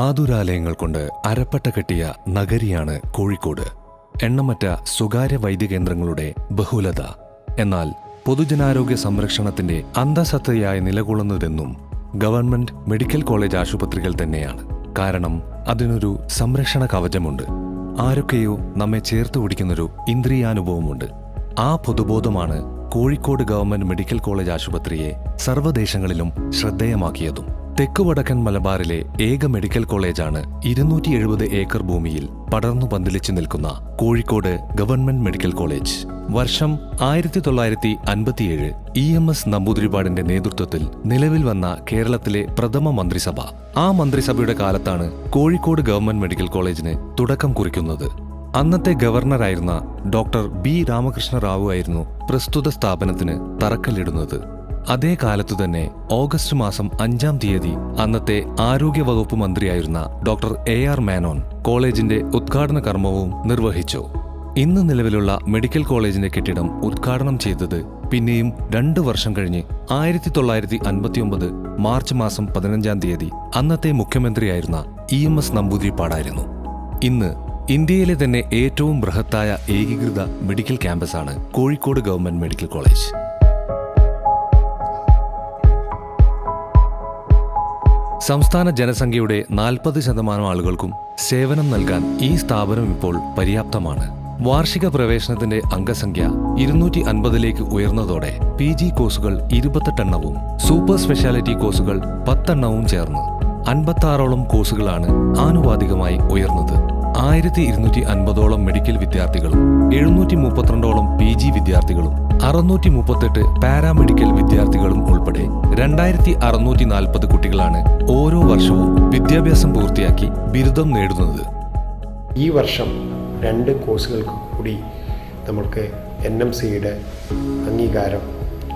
ആതുരാലയങ്ങൾ കൊണ്ട് അരപ്പട്ട കെട്ടിയ നഗരിയാണ് കോഴിക്കോട്. എണ്ണമറ്റ സ്വകാര്യ വൈദ്യകേന്ദ്രങ്ങളുടെ ബഹുലത. എന്നാൽ പൊതുജനാരോഗ്യ സംരക്ഷണത്തിന്റെ അന്തഃസത്തയായി നിലകൊള്ളുന്നതെന്നും ഗവൺമെന്റ് മെഡിക്കൽ കോളേജ് ആശുപത്രികൾ തന്നെയാണ്. കാരണം അതിനൊരു സംരക്ഷണ കവചമുണ്ട്. ആരൊക്കെയോ നമ്മെ ചേർത്ത് പിടിക്കുന്നൊരു ഇന്ദ്രിയാനുഭവമുണ്ട്. ആ പൊതുബോധമാണ് കോഴിക്കോട് ഗവൺമെന്റ് മെഡിക്കൽ കോളേജ് ആശുപത്രിയെ സർവ്വദേശങ്ങളിലും ശ്രദ്ധേയമാക്കിയതും. തെക്കുവടക്കൻ മലബാറിലെ ഏക മെഡിക്കൽ കോളേജാണ് 270 ഏക്കർ ഭൂമിയിൽ പടർന്നു പന്തലിച്ചു നിൽക്കുന്ന കോഴിക്കോട് ഗവൺമെന്റ് മെഡിക്കൽ കോളേജ്. വർഷം 1957 EMS നമ്പൂതിരിപ്പാടിന്റെ നേതൃത്വത്തിൽ നിലവിൽ വന്ന കേരളത്തിലെ പ്രഥമ മന്ത്രിസഭ. ആ മന്ത്രിസഭയുടെ കാലത്താണ് കോഴിക്കോട് ഗവൺമെന്റ് മെഡിക്കൽ കോളേജിന് തുടക്കം കുറിക്കുന്നത്. അന്നത്തെ ഗവർണറായിരുന്ന ഡോക്ടർ B രാമകൃഷ്ണ റാവു ആയിരുന്നു പ്രസ്തുത സ്ഥാപനത്തിന് തറക്കല്ലിടുന്നത്. അതേ കാലത്തു തന്നെ ഓഗസ്റ്റ് മാസം 5-ാം തീയതി അന്നത്തെ ആരോഗ്യവകുപ്പ് മന്ത്രിയായിരുന്ന ഡോക്ടർ AR മേനോൻ കോളേജിന്റെ ഉദ്ഘാടന കർമ്മവും നിർവഹിച്ചു. ഇന്ന് നിലവിലുള്ള മെഡിക്കൽ കോളേജിന്റെ കെട്ടിടം ഉദ്ഘാടനം ചെയ്തത് പിന്നെയും 2 വർഷം കഴിഞ്ഞ് 1959 മാർച്ച് മാസം 15-ാം തീയതി അന്നത്തെ മുഖ്യമന്ത്രിയായിരുന്ന EMS നമ്പൂതിരിപ്പാടായിരുന്നു. ഇന്ന് ഇന്ത്യയിലെ തന്നെ ഏറ്റവും ബൃഹത്തായ ഏകീകൃത മെഡിക്കൽ ക്യാമ്പസാണ് കോഴിക്കോട് ഗവൺമെന്റ് മെഡിക്കൽ കോളേജ്. സംസ്ഥാന ജനസംഖ്യയുടെ 40% ആളുകൾക്കും സേവനം നൽകാൻ ഈ സ്ഥാപനം ഇപ്പോൾ പര്യാപ്തമാണ്. വാർഷിക പ്രവേശനത്തിന്റെ അംഗസംഖ്യ 250ലേക്ക് ഉയർന്നതോടെ PG കോഴ്സുകൾ 28 എണ്ണവും സൂപ്പർ സ്പെഷ്യാലിറ്റി കോഴ്സുകൾ 10 എണ്ണവും ചേർന്ന് 56ഓളം കോഴ്സുകളാണ് ആനുപാതികമായി ഉയർന്നത്. 1250ഓളം മെഡിക്കൽ വിദ്യാർത്ഥികളും 732ഓളം PG വിദ്യാർത്ഥികളും 638 പാരാമെഡിക്കൽ വിദ്യാർത്ഥികളും ഉൾപ്പെടെ 2640 കുട്ടികളാണ് ഓരോ വർഷവും വിദ്യാഭ്യാസം പൂർത്തിയാക്കി ബിരുദം നേടുന്നത്. ഈ വർഷം 2 കോഴ്സുകൾക്ക് കൂടി നമുക്ക് NMCയുടെ അംഗീകാരം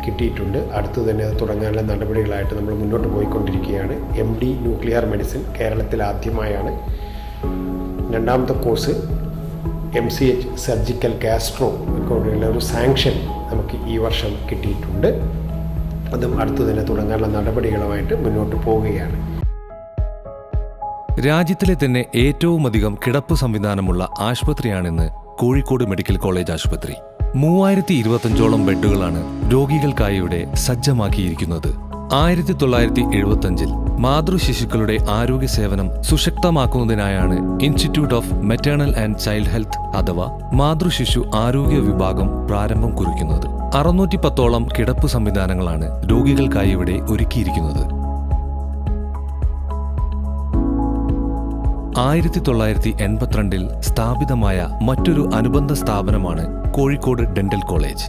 കിട്ടിയിട്ടുണ്ട്. അടുത്തു തന്നെ അത് തുടങ്ങാനുള്ള നടപടികളായിട്ട് നമ്മൾ മുന്നോട്ട് പോയിക്കൊണ്ടിരിക്കുകയാണ്. MD ന്യൂക്ലിയർ മെഡിസിൻ കേരളത്തിൽ ആദ്യമായാണ്. രണ്ടാമത്തെ കോഴ്സ് MCH സർജിക്കൽ ഗാസ്ട്രോ ഒക്കെയുള്ള ഒരു സാങ്ഷൻ നമുക്ക് ഈ വർഷം കിട്ടിയിട്ടുണ്ട്. അതും അടുത്തു തന്നെ തുടങ്ങാനുള്ള നടപടികളുമായിട്ട് മുന്നോട്ട് പോവുകയാണ്. രാജ്യത്തിലെ തന്നെ ഏറ്റവും അധികം കിടപ്പ് സംവിധാനമുള്ള ആശുപത്രിയാണിന്ന് കോഴിക്കോട് മെഡിക്കൽ കോളേജ് ആശുപത്രി. 3025ഓളം ബെഡുകളാണ് രോഗികൾക്കായി ഇവിടെ സജ്ജമാക്കിയിരിക്കുന്നത്. 1975 മാതൃശിശുക്കളുടെ ആരോഗ്യ സേവനം സുശക്തമാക്കുന്നതിനായാണ് institute of maternal and child health അഥവാ മാതൃശിശു ആരോഗ്യ വിഭാഗം പ്രാരംഭം കുറിക്കുന്നത്. 610ഓളം കിടപ്പ് സംവിധാനങ്ങളാണ് രോഗികൾക്കായി ഇവിടെ ഒരുക്കിയിരിക്കുന്നത്. 1982 സ്ഥാപിതമായ മറ്റൊരു അനുബന്ധ സ്ഥാപനമാണ് കോഴിക്കോട് ഡെന്റൽ കോളേജ്.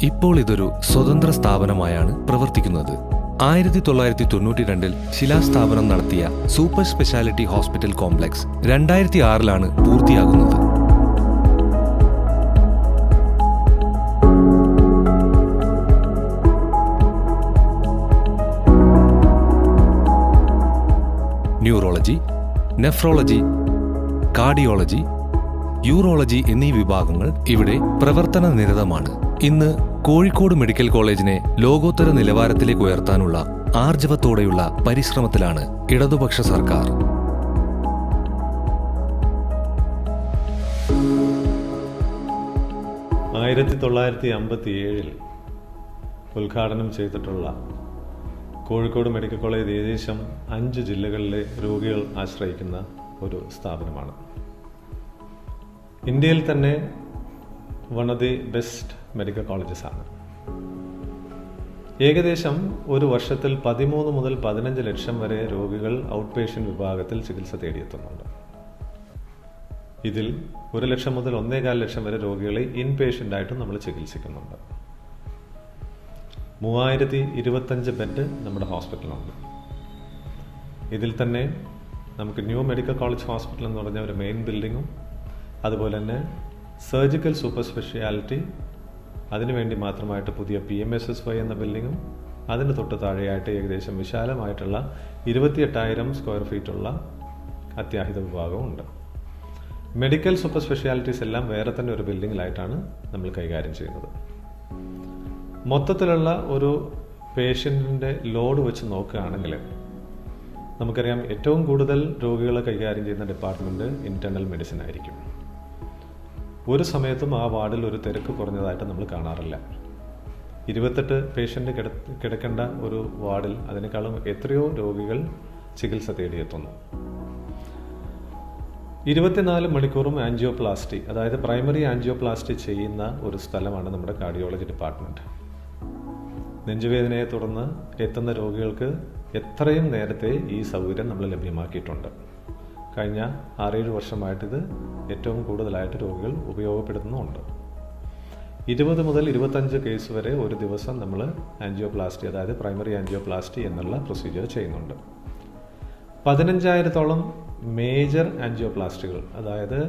ഇപ്പോൾ ഇതൊരു സ്വതന്ത്ര സ്ഥാപനമായാണ് പ്രവർത്തിക്കുന്നത്. 1992 ശിലാസ്ഥാപനം നടത്തിയ സൂപ്പർ സ്പെഷ്യാലിറ്റി ഹോസ്പിറ്റൽ കോംപ്ലക്സ് 2006 പൂർത്തിയാകുന്നത്. ന്യൂറോളജി, നെഫ്രോളജി, കാർഡിയോളജി, യൂറോളജി എന്നീ വിഭാഗങ്ങൾ ഇവിടെ പ്രവർത്തന നിരതമാണ്. ഇന്ന് കോഴിക്കോട് മെഡിക്കൽ കോളേജിനെ ലോകോത്തര നിലവാരത്തിലേക്ക് ഉയർത്താനുള്ള ആർജവത്തോടെയുള്ള പരിശ്രമത്തിലാണ് ഇടതുപക്ഷ സർക്കാർ. ഉദ്ഘാടനം ചെയ്തിട്ടുള്ള കോഴിക്കോട് മെഡിക്കൽ കോളേജ് ഏകദേശം 5 ജില്ലകളിലെ രോഗികൾ ആശ്രയിക്കുന്ന ഒരു സ്ഥാപനമാണ്. ഇന്ത്യയിൽ തന്നെ one of the best medical colleges ആണ്. ഏകദേശം ഒരു വർഷത്തിൽ 13 മുതൽ 15 ലക്ഷം വരെ രോഗികൾ ഔട്ട് പേഷ്യൻ്റ് വിഭാഗത്തിൽ ചികിത്സ തേടിയെത്തുന്നുണ്ട്. ഇതിൽ 1 ലക്ഷം മുതൽ 1.25 ലക്ഷം വരെ രോഗികളെ ഇൻ പേഷ്യൻ്റായിട്ടും നമ്മൾ ചികിത്സിക്കുന്നുണ്ട്. 3025 ബെഡ് നമ്മുടെ ഹോസ്പിറ്റലുണ്ട്. ഇതിൽ തന്നെ നമുക്ക് ന്യൂ മെഡിക്കൽ കോളേജ് ഹോസ്പിറ്റൽ എന്ന് പറഞ്ഞ ഒരു മെയിൻ ബിൽഡിങ്ങും അതുപോലെ തന്നെ സർജിക്കൽ സൂപ്പർ സ്പെഷ്യാലിറ്റി അതിനുവേണ്ടി മാത്രമായിട്ട് പുതിയ PMSSY എന്ന ബിൽഡിങ്ങും അതിന് തൊട്ട് താഴെയായിട്ട് ഏകദേശം വിശാലമായിട്ടുള്ള 28,000 സ്ക്വയർ ഫീറ്റുള്ള അത്യാഹിത വിഭാഗവും ഉണ്ട്. മെഡിക്കൽ സൂപ്പർ സ്പെഷ്യാലിറ്റീസ് എല്ലാം വേറെ തന്നെ ഒരു ബിൽഡിങ്ങിലായിട്ടാണ് നമ്മൾ കൈകാര്യം ചെയ്യുന്നത്. മൊത്തത്തിലുള്ള ഒരു പേഷ്യൻറ്റിൻ്റെ ലോഡ് വെച്ച് നോക്കുകയാണെങ്കിൽ നമുക്കറിയാം ഏറ്റവും കൂടുതൽ രോഗികളെ കൈകാര്യം ചെയ്യുന്ന ഡിപ്പാർട്ട്മെൻറ്റ് ഇൻറ്റേർണൽ മെഡിസിൻ ആയിരിക്കും. ഒരു സമയത്തും ആ വാർഡിൽ ഒരു തിരക്ക് കുറഞ്ഞതായിട്ട് നമ്മൾ കാണാറില്ല. 28 പേഷ്യൻ്റ് കിടക്കേണ്ട ഒരു വാർഡിൽ അതിനേക്കാളും എത്രയോ രോഗികൾ ചികിത്സ തേടിയെത്തുന്നു. 24 മണിക്കൂറും ആൻജിയോപ്ലാസ്റ്റി, അതായത് പ്രൈമറി ആൻജിയോപ്ലാസ്റ്റി ചെയ്യുന്ന ഒരു സ്ഥലമാണ് നമ്മുടെ കാർഡിയോളജി ഡിപ്പാർട്ട്മെൻറ്റ്. നെഞ്ചുവേദനയെ തുടർന്ന് എത്തുന്ന രോഗികൾക്ക് എത്രയും നേരത്തെ ഈ സൗകര്യം നമ്മൾ ലഭ്യമാക്കിയിട്ടുണ്ട്. കഴിഞ്ഞ 6-7 വർഷമായിട്ടിത് ഏറ്റവും കൂടുതലായിട്ട് രോഗികൾ ഉപയോഗപ്പെടുത്തുന്നുമുണ്ട്. 20 മുതൽ 25 കേസ് വരെ ഒരു ദിവസം നമ്മൾ ആൻജിയോപ്ലാസ്റ്റി, അതായത് പ്രൈമറി ആൻജിയോപ്ലാസ്റ്റി എന്നുള്ള പ്രൊസീജിയർ ചെയ്യുന്നുണ്ട്. 15,000-ഓളം മേജർ ആൻജിയോപ്ലാസ്റ്റികൾ, അതായത്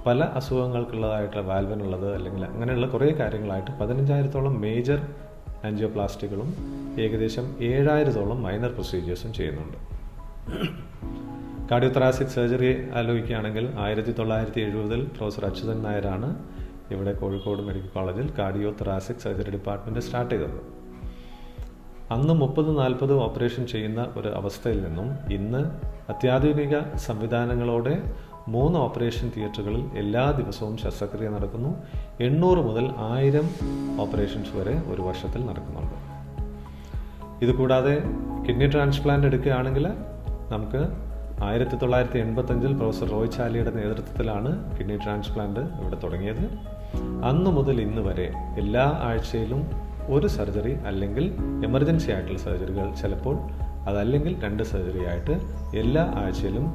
പല അസുഖങ്ങൾക്കുള്ളതായിട്ടുള്ള വാൽവിനുള്ളത് അല്ലെങ്കിൽ അങ്ങനെയുള്ള കുറേ കാര്യങ്ങളായിട്ട് 15,000-ഓളം മേജർ ആൻജിയോപ്ലാസ്റ്റികളും ഏകദേശം 7,000-ഓളം മൈനർ പ്രൊസീജിയേഴ്സും ചെയ്യുന്നുണ്ട്. കാർഡിയോതൊറാസിക് സർജറി ആലോചിക്കുകയാണെങ്കിൽ 1970-ൽ പ്രൊഫസർ അച്യുതൻ നായരാണ് ഇവിടെ കോഴിക്കോട് മെഡിക്കൽ കോളേജിൽ കാർഡിയോതൊറാസിക് സർജറി ഡിപ്പാർട്ട്മെൻറ്റ് സ്റ്റാർട്ട് ചെയ്തത്. അന്ന് 30-40 ഓപ്പറേഷൻ ചെയ്യുന്ന ഒരു അവസ്ഥയിൽ നിന്നും ഇന്ന് അത്യാധുനിക സംവിധാനങ്ങളോടെ 3 ഓപ്പറേഷൻ തിയേറ്ററുകളിൽ എല്ലാ ദിവസവും ശസ്ത്രക്രിയ നടക്കുന്നു. 800 മുതൽ 1000 ഓപ്പറേഷൻസ് വരെ ഒരു വർഷത്തിൽ നടക്കുന്നുണ്ട്. ഇതുകൂടാതെ കിഡ്നി ട്രാൻസ്പ്ലാന്റ് എടുക്കുകയാണെങ്കിൽ നമുക്ക് 1985-ൽ പ്രൊഫസർ റോയ് ചാലിയുടെ നേതൃത്വത്തിലാണ് കിഡ്നി ട്രാൻസ്പ്ലാന്റ് ഇവിടെ തുടങ്ങിയത്. അന്നു മുതൽ ഇന്ന് വരെ എല്ലാ ആഴ്ചയിലും ഒരു സർജറി അല്ലെങ്കിൽ എമർജൻസി ആയിട്ടുള്ള സർജറികൾ, ചിലപ്പോൾ അതല്ലെങ്കിൽ 2 സർജറി ആയിട്ട് എല്ലാ ആഴ്ചയിലും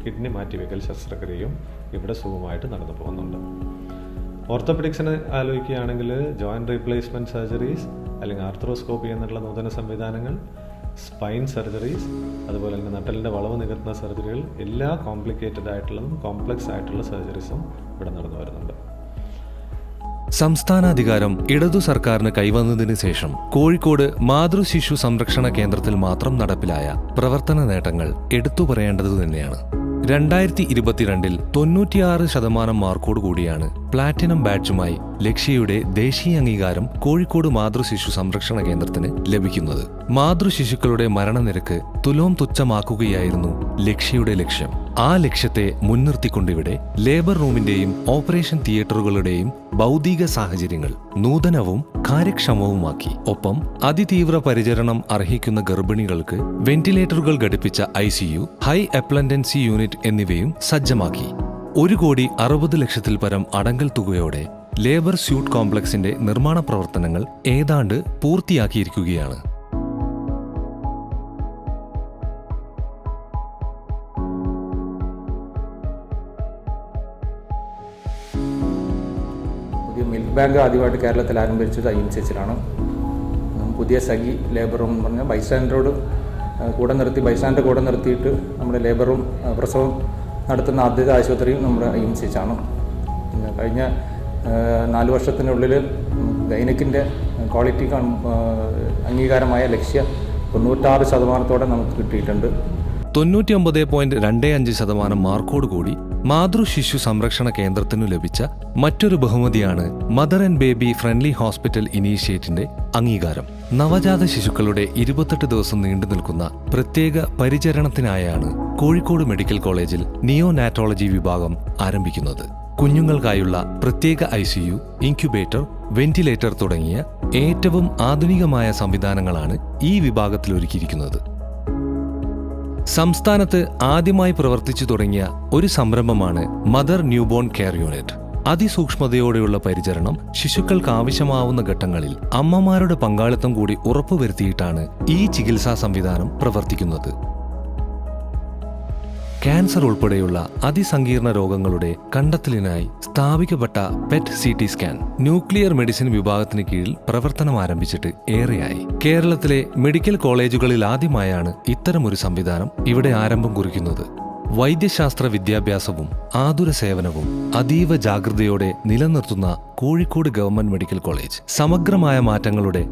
കിഡ്നി മാറ്റിവെക്കൽ ശസ്ത്രക്രിയയും ഇവിടെ സുഖമായിട്ട് നടന്നു പോകുന്നുണ്ട്. ഓർത്തോപെഡിക്സിനെ ആലോചിക്കുകയാണെങ്കിൽ ജോയിൻറ്റ് റീപ്ലേസ്മെൻറ്റ് സർജറീസ് അല്ലെങ്കിൽ ആർത്രോസ്കോപ്പി എന്നുള്ള നൂതന സംവിധാനങ്ങൾ, സ്പൈൻ സർജറീസ്, അതുപോലെ തന്നെ നട്ടലിൻ്റെ വളവ് നികത്തുന്ന സർജറികൾ, എല്ലാ കോംപ്ലിക്കേറ്റഡ് ആയിട്ടുള്ളതും കോംപ്ലക്സ് ആയിട്ടുള്ള സർജറീസും ഇവിടെ നടന്നു വരുന്നുണ്ട്. സംസ്ഥാനാധികാരം ഇടതു സർക്കാരിന് കൈവന്നതിന് ശേഷം കോഴിക്കോട് മാതൃശിശു സംരക്ഷണ കേന്ദ്രത്തിൽ മാത്രം നടപ്പിലായ പ്രവർത്തന നേട്ടങ്ങൾ എടുത്തു പറയേണ്ടത് തന്നെയാണ്. 2022-ൽ 96% മാർക്കോട് കൂടിയാണ് പ്ലാറ്റിനം ബാഡ്ജുമായി ലക്ഷ്യയുടെ ദേശീയ അംഗീകാരം കോഴിക്കോട് മാതൃശിശു സംരക്ഷണ കേന്ദ്രത്തിന് ലഭിക്കുന്നത്. മാതൃശിശുക്കളുടെ മരണനിരക്ക് തുലോം തുച്ഛമാക്കുകയായിരുന്നു ലക്ഷ്യയുടെ ലക്ഷ്യം. ആ ലക്ഷ്യത്തെ മുൻനിർത്തിക്കൊണ്ടിവിടെ ലേബർ റൂമിന്റെയും ഓപ്പറേഷൻ തിയേറ്ററുകളുടെയും ഭൗതിക സാഹചര്യങ്ങൾ നൂതനവും കാര്യക്ഷമവുമാക്കി. ഒപ്പം അതിതീവ്ര പരിചരണം അർഹിക്കുന്ന ഗർഭിണികൾക്ക് വെന്റിലേറ്ററുകൾ ഘടിപ്പിച്ച ICU, ഹൈ അപ്ലൻഡൻസി യൂണിറ്റ് എന്നിവയും സജ്ജമാക്കി. 1,60,00,000-ൽ പരം അടങ്കൽ തുകയോടെ ലേബർ സ്യൂട്ട് കോംപ്ലക്സിന്റെ നിർമ്മാണ പ്രവർത്തനങ്ങൾ ഏതാണ്ട് പൂർത്തിയാക്കിയിരിക്കുകയാണ്. മിൽക്ക് ബാങ്ക് ആദ്യമായിട്ട് കേരളത്തിൽ ആരംഭിച്ചത് IMCHലാണ്. പുതിയ സഖി ലേബർ റൂം എന്ന് പറഞ്ഞാൽ ബൈസ്റ്റാൻഡറോട് ബൈസ്റ്റാൻഡർ കൂടെ നിർത്തിയിട്ട് നമ്മുടെ ലേബറും പ്രസവം നടത്തുന്ന ആദ്യത്തെ ആശുപത്രിയും നമ്മുടെ IMCH. കഴിഞ്ഞ 4 വർഷത്തിനുള്ളിൽ ഗൈനക്കിൻ്റെ ക്വാളിറ്റി അംഗീകാരമായ ലക്ഷ്യ 96% നമുക്ക് കിട്ടിയിട്ടുണ്ട്. 99.25% മാർക്കോടുകൂടി മാതൃശിശു സംരക്ഷണ കേന്ദ്രത്തിനു ലഭിച്ച മറ്റൊരു ബഹുമതിയാണ് mother and baby friendly hospital ഇനീഷ്യേറ്റിന്റെ അംഗീകാരം. നവജാത ശിശുക്കളുടെ 28 ദിവസം നീണ്ടു നിൽക്കുന്ന പ്രത്യേക പരിചരണത്തിനായാണ് കോഴിക്കോട് മെഡിക്കൽ കോളേജിൽ നിയോനാറ്റോളജി വിഭാഗം ആരംഭിക്കുന്നത്. കുഞ്ഞുങ്ങൾക്കായുള്ള പ്രത്യേക ICU, ഇൻക്യുബേറ്റർ, വെന്റിലേറ്റർ തുടങ്ങിയ ഏറ്റവും ആധുനികമായ സംവിധാനങ്ങളാണ് ഈ വിഭാഗത്തിൽ ഒരുക്കിയിരിക്കുന്നത്. സംസ്ഥാനത്ത് ആദ്യമായി പ്രവർത്തിച്ചു തുടങ്ങിയ ഒരു സംരംഭമാണ് മദർ ന്യൂബോൺ കെയർ യൂണിറ്റ്. അതിസൂക്ഷ്മതയോടെയുള്ള പരിചരണം ശിശുക്കൾക്ക് ആവശ്യമാവുന്ന ഘട്ടങ്ങളിൽ അമ്മമാരുടെ പങ്കാളിത്തം കൂടി ഉറപ്പുവരുത്തിയിട്ടാണ് ഈ ചികിത്സാ സംവിധാനം പ്രവർത്തിക്കുന്നത്. ക്യാൻസർ ഉൾപ്പെടെയുള്ള അതിസങ്കീർണ രോഗങ്ങളുടെ കണ്ടെത്തലിനായി സ്ഥാപിക്കപ്പെട്ട PET CT scan nuclear medicine വിഭാഗത്തിന് കീഴിൽ പ്രവർത്തനം ആരംഭിച്ചിട്ട് ഏറെയായി. കേരളത്തിലെ മെഡിക്കൽ കോളേജുകളിൽ ആദ്യമായാണ് ഇത്തരമൊരു സംവിധാനം ഇവിടെ ആരംഭം കുറിക്കുന്നത്. വൈദ്യശാസ്ത്ര വിദ്യാഭ്യാസവും ആതുര സേവനവും അതീവ ജാഗ്രതയോടെ നിലനിർത്തുന്ന കോഴിക്കോട് ഗവൺമെന്റ് മെഡിക്കൽ കോളേജ് സമഗ്രമായ മാറ്റങ്ങളുടെ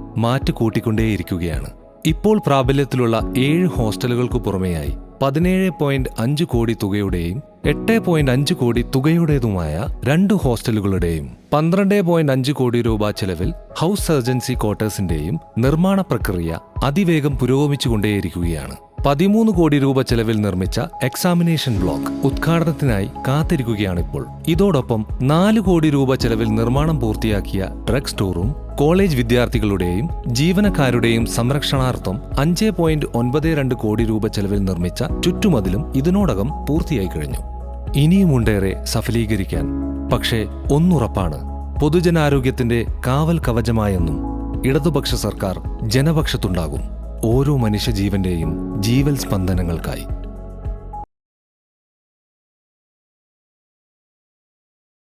കൂട്ടിക്കൊണ്ടേയിരിക്കുകയാണ്. ഇപ്പോൾ പ്രാബല്യത്തിലുള്ള 7 ഹോസ്റ്റലുകൾക്കു പുറമെയായി 17.5 കോടി തുകയുടെയും 8.5 കോടി തുകയുടേതുമായ 2 ഹോസ്റ്റലുകളുടെയും 12.5 കോടി രൂപ ചെലവിൽ ഹൗസ് സർജൻസി ക്വാർട്ടേഴ്സിന്റെയും നിർമ്മാണ പ്രക്രിയ അതിവേഗം പുരോഗമിച്ചുകൊണ്ടേയിരിക്കുകയാണ്. 13 കോടി രൂപ ചെലവിൽ നിർമ്മിച്ച എക്സാമിനേഷൻ ബ്ലോക്ക് ഉദ്ഘാടനത്തിനായി കാത്തിരിക്കുകയാണിപ്പോൾ. ഇതോടൊപ്പം 4 കോടി രൂപ ചെലവിൽ നിർമ്മാണം പൂർത്തിയാക്കിയ ഡ്രഗ് സ്റ്റോറും കോളേജ് വിദ്യാർത്ഥികളുടെയും ജീവനക്കാരുടെയും സംരക്ഷണാർത്ഥം 5.92 കോടി രൂപ ചെലവിൽ നിർമ്മിച്ച ചുറ്റുമതിലും ഇതിനോടകം പൂർത്തിയായി കഴിഞ്ഞു. ഇനിയുമുണ്ടേറെ സഫലീകരിക്കാൻ. പക്ഷേ ഒന്നുറപ്പാണ്, പൊതുജനാരോഗ്യത്തിന്റെ കാവൽ കവചമായെന്നും ഇടതുപക്ഷ സർക്കാർ ജനപക്ഷത്തുണ്ടാകും, ഓരോ മനുഷ്യജീവന്റെയും ജീവൽ സ്പന്ദനങ്ങൾക്കായി.